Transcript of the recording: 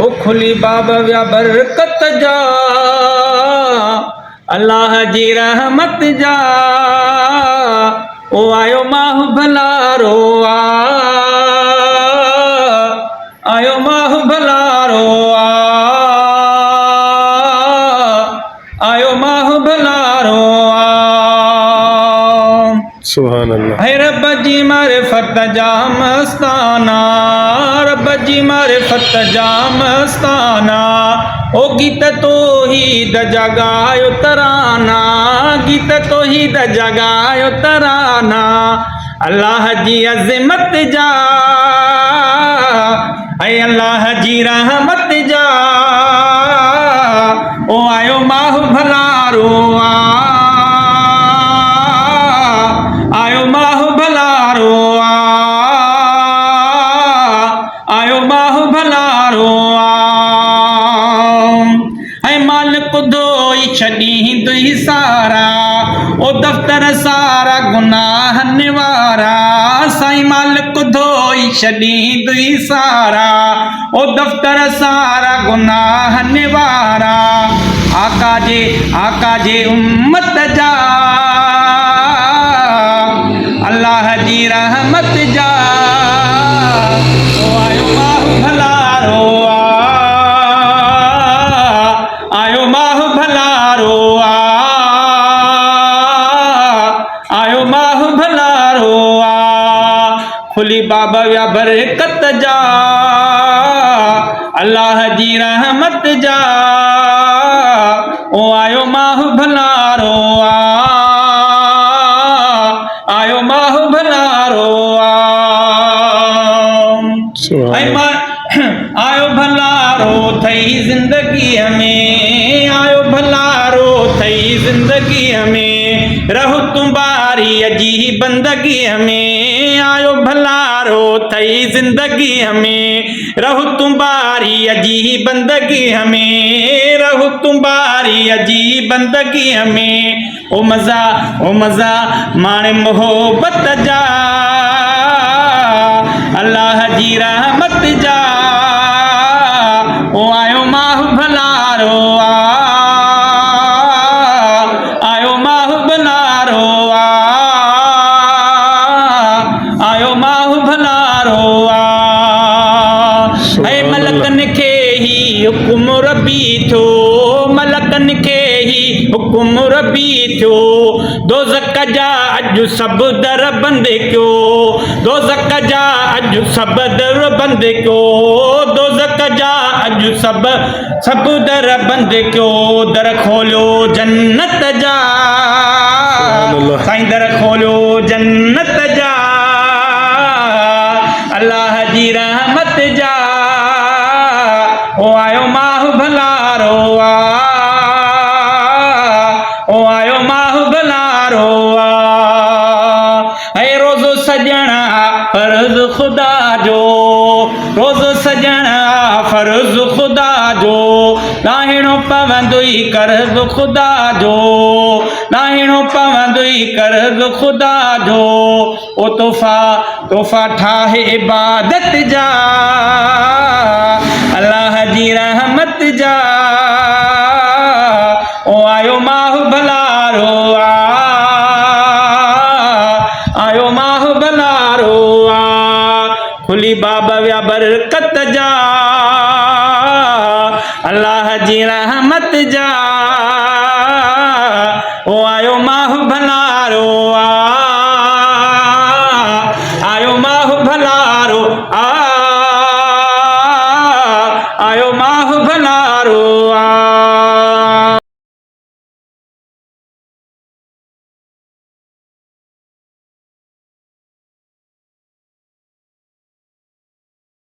ओ खुली बाब व्या बरकत जा अल्लाह जी रहमत जा ओ आयो माह भलारो आयो माह भलारो आयो माह भलारो सुभान अल्लाह। है रब जी मारिफत जा मस्ताना, रब जी मारिफत जा मस्ताना, ओ गीत तो ही द जगायो तराना, गीत तो ही द जगायो तराना, अल्लाह जी अज़मत जा ऐ अल्लाह जी रहमत जा ओ आयो माह भलारो आयो माह भलारो आयो माह भलारो है मालिक धोई छॾी दुई सारा ओ दफ्तर सारा गुनाह निवारा, साईं मालिक धोई छॾी दुई सारा ओ दफ्तर सारा गुनाह निवारा, आका जे उम्मत जा अल्लाह जी रहमत जा ओ आयो माह भलारो आयो माह भलारो आयो माह भलारो खुली बाबा व्या बरकत जा अल्लाह जी रहमत जा ओ आयो माह भलारो आयो माह भलारो आयो भलारो थई जिंदगी में, आयो भलारो थई जिंदगी में, रहु तुम्हारी अजी बंदगी में, आयो भलारो थई जिंदगी में, रहु तुम्हारी अजी बंदगी में, रहु तुम्हारी अजी बंदगी में, ओ मज़ा माणे मोहब्बत जा अल्लाह जी रहमत जा ओ आयो माह भलारो आयो माह भलारो आयो माह भलारो ऐ मलकन खे ही हुकुम रबी थो, मलकन खे ही हुकुम रबी थो, दोज़ख जा अॼु सभु दर बंदि कयो, दोज़ख जा अॼु सभु दर बंदि कयो, दोज़ख जा अॼु सभु दर बंदि कयो, दर खोलियो जन्नत जा साईं, दर खोलियो जन्नत जा अल्लाह जी रहमत जा ओ आयो माह भलारो ओ आयो माह भलारो ऐ रोज़ो सजणा फर्ज़ खुदा जो, रोज़ सजणा फर्ज़ खुदा जो, लाहिणो पवंदो ई कर्ज़ खुदा जो, लाहिणो पवंदो ई कर्ज़ खुदा जो, ओ तोहफ़ा ठाहे इबादत जा अल्लाह जी रहमत जा ओ आयो माह भलारो आयो माह भलारो खुली बाब व्या बरकत जा अल्लाह जी रहमत जा ओ आयो माह भलारो आयो माह भलारो आयो माह भलारो